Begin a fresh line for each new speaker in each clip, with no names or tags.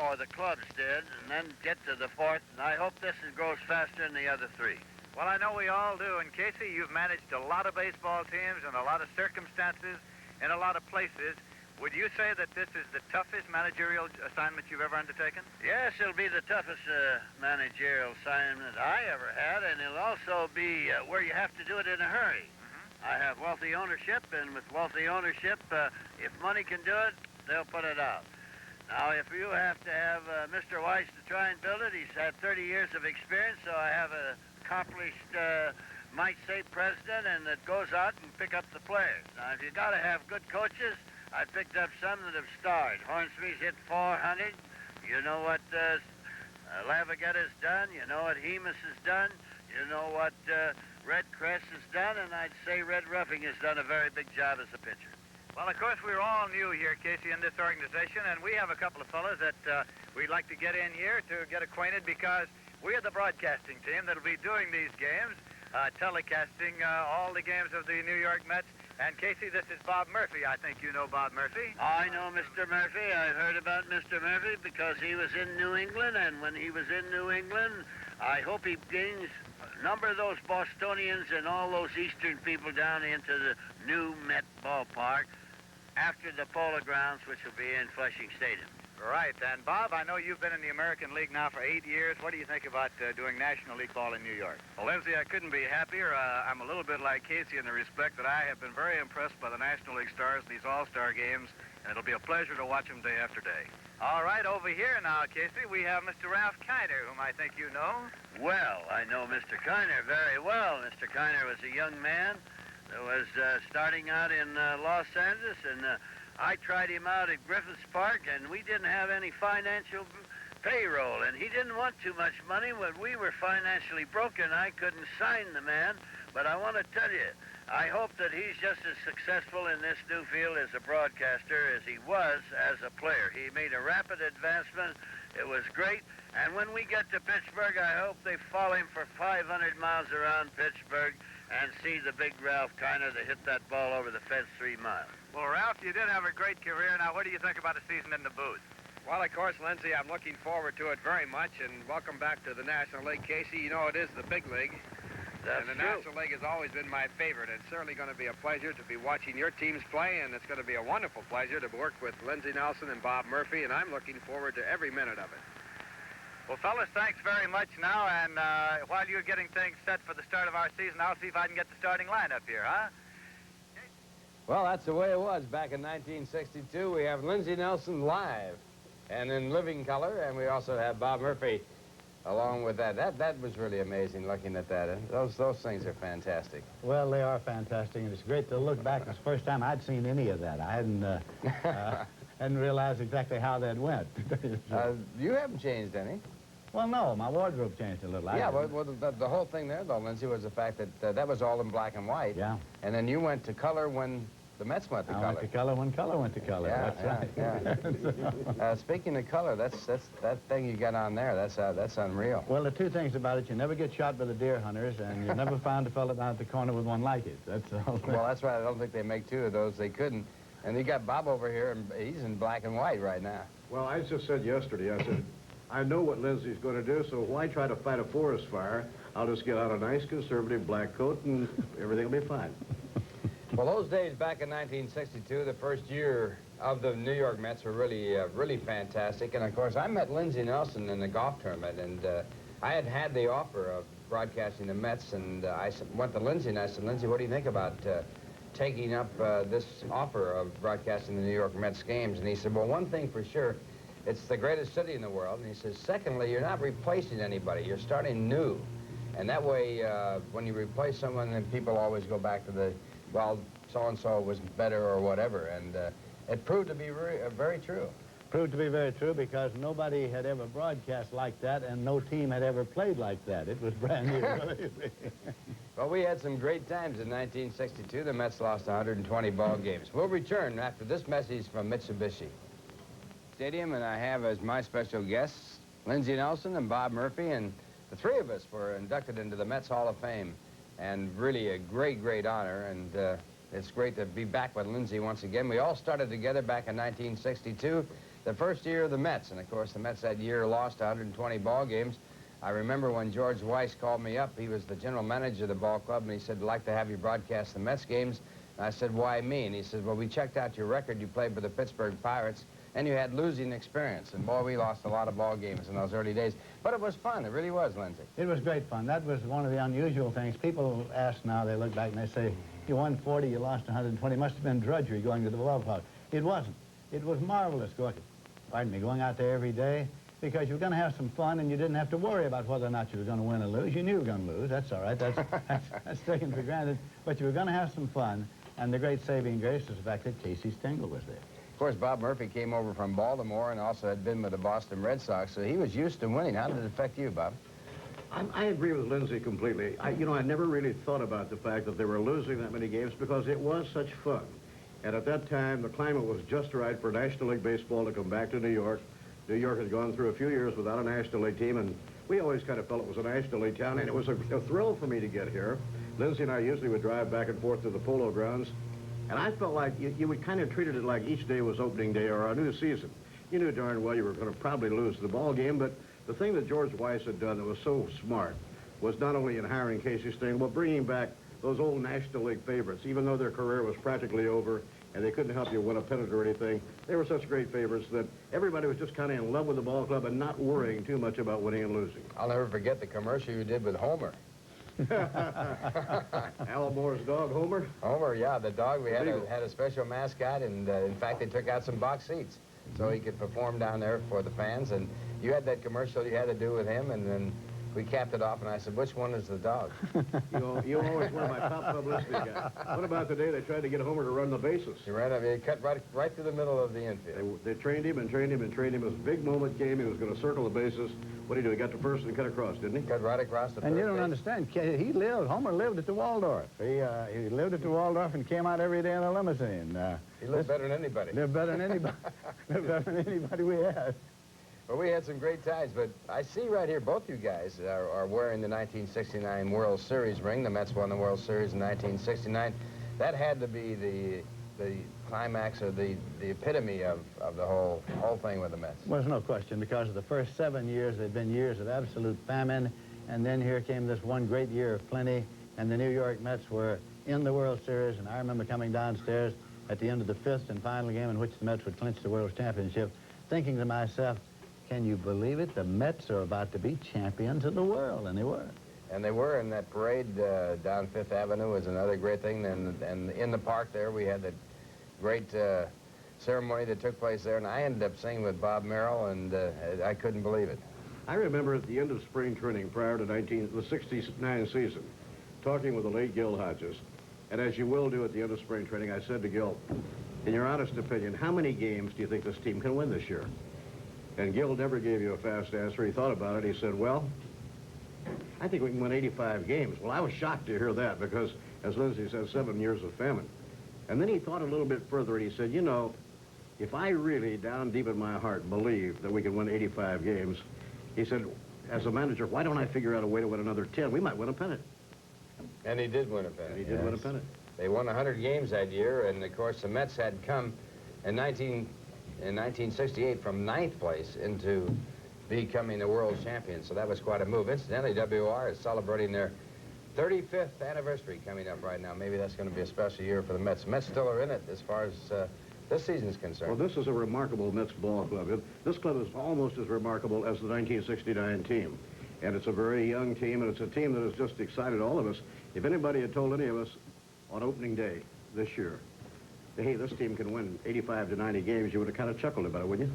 or the clubs did, and then get to the fourth, and I hope this grows faster than the other three.
Well, I know we all do. And, Casey, you've managed a lot of baseball teams in a lot of circumstances, in a lot of places. Would you say that this is the toughest managerial assignment you've ever undertaken?
Yes, it'll be the toughest managerial assignment I ever had, and it'll also be where you have to do it in a hurry. I have wealthy ownership, and with wealthy ownership, if money can do it, they'll put it out. Now, if you have to have Mr. Weiss to try and build it, he's had 30 years of experience, so I have an accomplished, might say, president, and that goes out and pick up the players. Now, if you got to have good coaches, I picked up some that have starred. Hornsby's hit 400. You know what Lavaghetta's done. You know what Hemus has done. You know what Red Crest has done, and I'd say Red Ruffing has done a very big job as a pitcher.
Well, of course, we're all new here, Casey, in this organization, and we have a couple of fellas that we'd like to get in here to get acquainted because we're the broadcasting team that'll be doing these games, telecasting all the games of the New York Mets. And, Casey, this is Bob Murphy. I think you know Bob Murphy.
I know Mr. Murphy. I heard about Mr. Murphy because he was in New England, and when he was in New England, I hope he brings a number of those Bostonians and all those Eastern people down into the new Met ballpark after the Polo Grounds, which will be in Flushing Stadium.
Right. And, Bob, I know you've been in the American League now for 8 years. What do you think about doing National League ball in New York?
Well, Lindsey, I couldn't be happier. I'm a little bit like Casey in the respect that I have been very impressed by the National League stars in these All-Star games, and it'll be a pleasure to watch them day after day.
All right, over here now, Casey, we have Mr. Ralph Kiner, whom I think you know.
Well, I know Mr. Kiner very well. Mr. Kiner was a young man that was starting out in Los Angeles, and I tried him out at Griffiths Park, and we didn't have any financial payroll, and he didn't want too much money. When we were financially broken, I couldn't sign the man, but I want to tell you, I hope that he's just as successful in this new field as a broadcaster as he was as a player. He made a rapid advancement. It was great, and when we get to Pittsburgh, I hope they follow him for 500 miles around Pittsburgh and see the big Ralph Kiner that hit that ball over the fence 3 miles.
Well, Ralph, you did have a great career. Now, what do you think about a season in the booth?
Well, of course, Lindsey, I'm looking forward to it very much, and welcome back to the National League, Casey. You know it is the big league.
That's
and the
true.
National League has always been my favorite. It's certainly going to be a pleasure to be watching your teams play, and it's going to be a wonderful pleasure to work with Lindsey Nelson and Bob Murphy, and I'm looking forward to every minute of it.
Well, fellas, thanks very much now, and while you're getting things set for the start of our season, I'll see if I can get the starting lineup here, huh?
Well, that's the way it was back in 1962. We have Lindsey Nelson live and in living color, and we also have Bob Murphy along with that. That was really amazing looking at that. Those things are fantastic.
Well, they are fantastic, and it's great to look back. It's the first time I'd seen any of that. I hadn't realized exactly how that went.
You haven't changed any.
Well, no, my wardrobe changed a little.
Yeah, well, the whole thing there, though, Lindsey, was the fact that that was all in black and white.
Yeah.
And then you went to color when the Mets went to color.
I went to color when color went to color.
Yeah,
that's right.
Yeah. Speaking of color, that's that thing you got on there. That's unreal.
Well, the two things about it: you never get shot by the deer hunters, and you never found a fella down at the corner with one like it. That's all.
Well, that's right. I don't think they make two of those. They couldn't. And you got Bob over here, and he's in black and white right now.
Well, I just said yesterday, I said, I know what Lindsey's going to do, so why try to fight a forest fire? I'll just get out a nice conservative black coat, and everything will be fine.
Well, those days back in 1962, the first year of the New York Mets were really fantastic. And, of course, I met Lindsey Nelson in the golf tournament, and I had the offer of broadcasting the Mets, and I went to Lindsey, and I said, Lindsey, what do you think about taking up this offer of broadcasting the New York Mets games? And he said, well, one thing for sure, it's the greatest city in the world. And he says, secondly, you're not replacing anybody. You're starting new. And that way, when you replace someone, then people always go back to the, well, so-and-so was better or whatever. And it proved to be very true.
Proved to be very true because nobody had ever broadcast like that, and no team had ever played like that. It was brand new.
Well, we had some great times in 1962. The Mets lost 120 ball games. We'll return after this message from Mitsubishi Stadium, and I have as my special guests Lindsey Nelson and Bob Murphy, and the three of us were inducted into the Mets Hall of Fame, and really a great honor, and it's great to be back with Lindsey once again. We all started together back in 1962. the first year of the Mets. And, of course, the Mets that year lost 120 ball games. I remember when George Weiss called me up. He was the general manager of the ball club, and he said, I'd like to have you broadcast the Mets games. And I said, why me? And he said, well, we checked out your record. You played for the Pittsburgh Pirates, and you had losing experience. And, boy, we lost a lot of ball games in those early days. But it was fun. It really was, Lindsey.
It was great fun. That was one of the unusual things. People ask now, they look back and they say, you won 40, you lost 120. It must have been drudgery going to the ballpark. It wasn't. It was marvelous going out there every day, because you were going to have some fun, and you didn't have to worry about whether or not you were going to win or lose. You knew you were going to lose. That's all right. That's taken for granted. But you were going to have some fun, and the great saving grace is the fact that Casey Stengel was there.
Of course, Bob Murphy came over from Baltimore and also had been with the Boston Red Sox, so he was used to winning. How did it affect you, Bob?
I agree with Lindsey completely. I never really thought about the fact that they were losing that many games because it was such fun. And at that time, the climate was just right for National League Baseball to come back to New York. New York had gone through a few years without a National League team, and we always kind of felt it was a National League town, and it was a thrill for me to get here. Lindsey and I usually would drive back and forth to the Polo Grounds, and I felt like you would kind of treated it like each day was opening day or a new season. You knew darn well you were going to probably lose the ball game, but the thing that George Weiss had done that was so smart was not only in hiring Casey Stengel, but bringing back those old National League favorites. Even though their career was practically over and they couldn't help you win a pennant or anything, they were such great favorites that everybody was just kind of in love with the ball club and not worrying too much about winning and losing.
I'll never forget the commercial you did with Homer.
Al Moore's dog, Homer?
Homer, yeah, the dog. We had a special mascot, and in fact, they took out some box seats so he could perform down there for the fans. And you had that commercial you had to do with him, and then we capped it off, and I said, which one is the dog?
You always were my top publicity guy. What about the day they tried to get Homer to run the bases?
He ran up, he cut right through the middle of the infield.
They trained him and trained him and trained him. As a big moment came, he was going to circle the bases. What did he do? He got to first and cut across, didn't he?
Cut right across the
And you
third
don't
base.
understand. Homer lived at the Waldorf. He lived at the Waldorf and came out every day in a limousine.
He lived better than anybody.
Lived better than anybody. Lived better than anybody we had.
Well, we had some great times, but I see right here both you guys are wearing the 1969 World Series ring. The Mets won the World Series in 1969. That had to be the climax or the epitome of the whole thing with the Mets.
Well, there's no question, because of the first 7 years, they'd been years of absolute famine, and then here came this one great year of plenty, and the New York Mets were in the World Series, and I remember coming downstairs at the end of the fifth and final game in which the Mets would clinch the World Championship, thinking to myself, can you believe it? The Mets are about to be champions of the world, and they were.
And they were, and that parade down Fifth Avenue was another great thing. And in the park there, we had that great ceremony that took place there, and I ended up singing with Bob Merrill, and I couldn't believe it.
I remember at the end of spring training prior to the 69 season, talking with the late Gil Hodges, and as you will do at the end of spring training, I said to Gil, in your honest opinion, how many games do you think this team can win this year? And Gil never gave you a fast answer. He thought about it. He said, well, I think we can win 85 games. Well, I was shocked to hear that because, as Lindsey said, 7 years of famine. And then he thought a little bit further, and he said, you know, if I really, down deep in my heart, believe that we can win 85 games, he said, as a manager, why don't I figure out a way to win another 10? We might win a pennant.
And he did win a pennant.
And he did win a pennant.
They won 100 games that year, and, of course, the Mets had come in 1968 from 9th place into becoming the world champion, so that was quite a move. Incidentally, WR is celebrating their 35th anniversary coming up right now. Maybe that's going to be a special year for the Mets. The Mets still are in it as far as this season's concerned.
Well, this is a remarkable Mets ball club. This club is almost as remarkable as the 1969 team. And it's a very young team, and it's a team that has just excited all of us. If anybody had told any of us on opening day this year, hey, this team can win 85 to 90 games, you would have kind of chuckled about it, wouldn't you?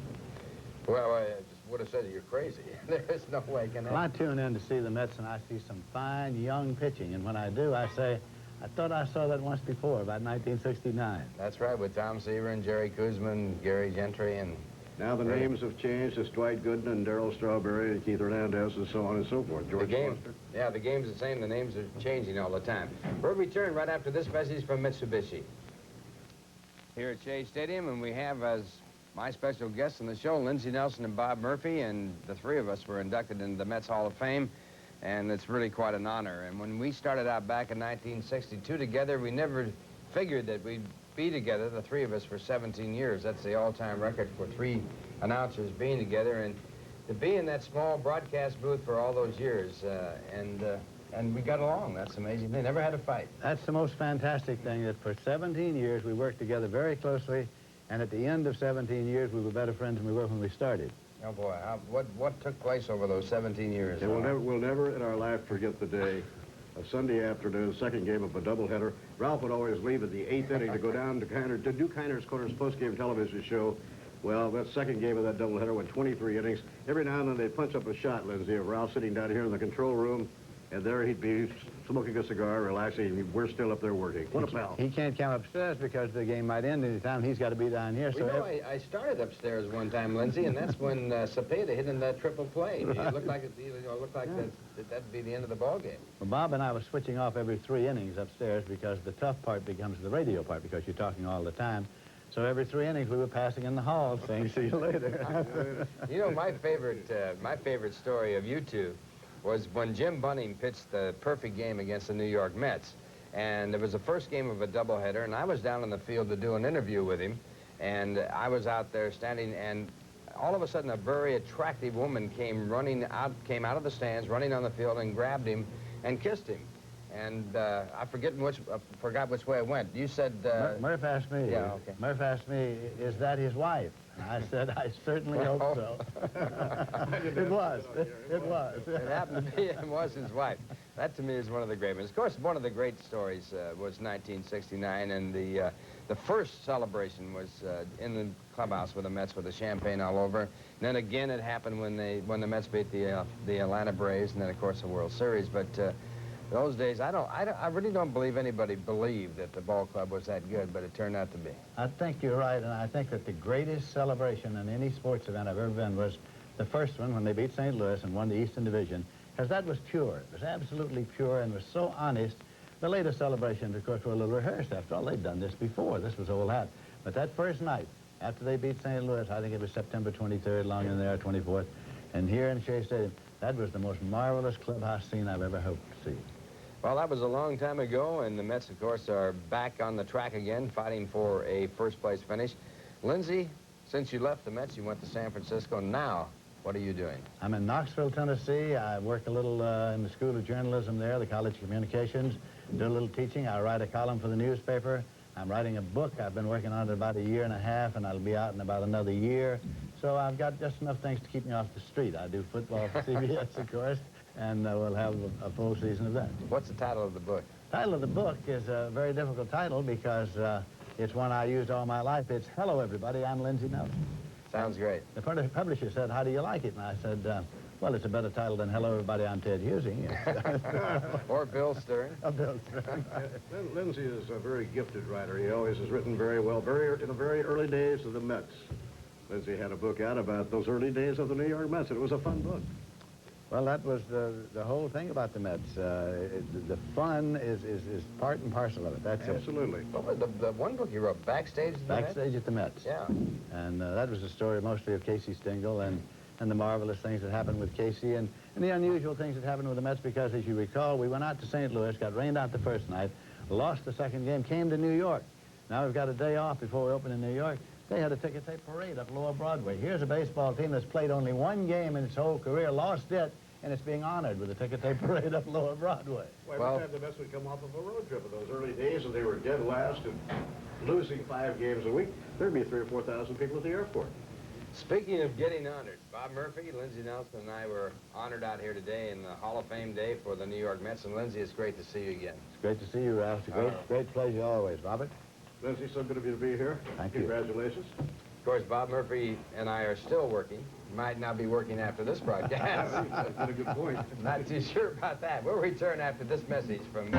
Well, I just would have said you're crazy. There's no way it can happen.
Well, I tune in to see the Mets, and I see some fine young pitching. And when I do, I say, I thought I saw that once before, about 1969.
That's right, with Tom Seaver and Jerry Kuzma and Gary Gentry and...
Now the names have changed. It's Dwight Gooden and Darryl Strawberry and Keith Hernandez and so on and so forth. George Foster.
Yeah, the game's the same. The names are changing all the time. We'll return right after this message from Mitsubishi. Here at Shea Stadium, and we have as my special guests on the show, Lindsey Nelson and Bob Murphy, and the three of us were inducted into the Mets Hall of Fame, and it's really quite an honor. And when we started out back in 1962 together, we never figured that we'd be together, the three of us, for 17 years. That's the all-time record for three announcers being together. And to be in that small broadcast booth for all those years, and we got along. That's amazing. They never had a fight.
That's the most fantastic thing, that for 17 years we worked together very closely, and at the end of 17 years we were better friends than we were when we started.
Oh, boy. What took place over those 17 years?
And we'll never in our life forget the day, a Sunday afternoon, second game of a doubleheader. Ralph would always leave at the 8th inning to go down to Kiner, to do KINER'S Korner's post-game television show. Well, that second game of that doubleheader went 23 innings. Every now and then they'd punch up a shot, Lindsey, of Ralph sitting down here in the control room, and there he'd be smoking a cigar, relaxing, and we're still up there working. What a pal.
He can't come upstairs because the game might end any time. He's got to be down here.
Well, I started upstairs one time, Lindsey, and that's when Cepeda hit in that triple play. It looked like that'd be the end of the ball game.
Well, Bob and I were switching off every 3 innings upstairs because the tough part becomes the radio part because you're talking all the time. So every 3 innings we were passing in the hall saying, see you later.
You know, my favorite story of you two was when Jim Bunning pitched the perfect game against the New York Mets. And it was the first game of a doubleheader, and I was down in the field to do an interview with him. And I was out there standing, and all of a sudden a very attractive woman came out of the stands, running on the field, and grabbed him and kissed him. And I forgot which way it went. You said...
Murph asked me.
Yeah, okay.
Murph asked me, is that his wife? And I said, I certainly hope so. It was. It was.
It happened to be, it was his wife. That, to me, is one of the great ones. Of course, one of the great stories was 1969, and the first celebration was in the clubhouse with the Mets with the champagne all over. And then again, it happened when the Mets beat the Atlanta Braves, and then, of course, the World Series. But those days, I really don't believe anybody believed that the ball club was that good, but it turned out to be.
I think you're right, and I think that the greatest celebration in any sports event I've ever been was the first one when they beat St. Louis and won the Eastern Division, because that was pure. It was absolutely pure and was so honest. The later celebrations, of course, were a little rehearsed. After all, they'd done this before. This was old hat. But that first night, after they beat St. Louis, I think it was September 23rd, long in there, 24th, and here in Shea Stadium, that was the most marvelous clubhouse scene I've ever hoped to see.
Well, that was a long time ago, and the Mets, of course, are back on the track again, fighting for a first-place finish. Lindsey, since you left the Mets, you went to San Francisco. Now, what are you doing?
I'm in Knoxville, Tennessee. I work a little in the School of Journalism there, the College of Communications, do a little teaching. I write a column for the newspaper. I'm writing a book. I've been working on it about 1.5 years, and I'll be out in about another year. So I've got just enough things to keep me off the street. I do football for CBS, of course, and we'll have a full season of that.
What's the title of the book?
The title of the book is a very difficult title because it's one I used all my life. It's Hello, Everybody, I'm Lindsey Nelson.
Sounds great.
The publisher said, how do you like it? And I said, well, it's a better title than Hello, Everybody, I'm Ted Husing.
Or Bill Stern.
Bill Stern.
Lindsey is a very gifted writer. He always has written very well, in the very early days of the Mets. Lindsey had a book out about those early days of the New York Mets, and it was a fun book.
Well, that was the whole thing about the Mets. The fun is part and parcel of it. That's
Absolutely.
it.
What was the one book you wrote, Backstage at the Mets?
Backstage at the Mets.
Yeah.
And that was the story mostly of Casey Stengel and the marvelous things that happened with Casey and the unusual things that happened with the Mets because, as you recall, we went out to St. Louis, got rained out the first night, lost the second game, came to New York. Now we've got a day off before we open in New York. They had a ticket tape parade up Lower Broadway. Here's a baseball team that's played only one game in its whole career, lost it, and it's being honored with a ticket tape parade up Lower Broadway.
Well, every time the Mets would come off of a road trip in those early days, and they were dead last and losing 5 games a week, there'd be 3,000 or 4,000 people at the airport.
Speaking of getting honored, Bob Murphy, Lindsey Nelson, and I were honored out here today in the Hall of Fame Day for the New York Mets. And Lindsey, it's great to see you again.
It's great to see you, Ralph. It's a great pleasure always, Robert.
Lindsey, so good of you to be here.
Thank you.
Congratulations.
Of course, Bob Murphy and I are still working. Might not be working after this broadcast.
That's a good point.
Not too sure about that. We'll return after this message from...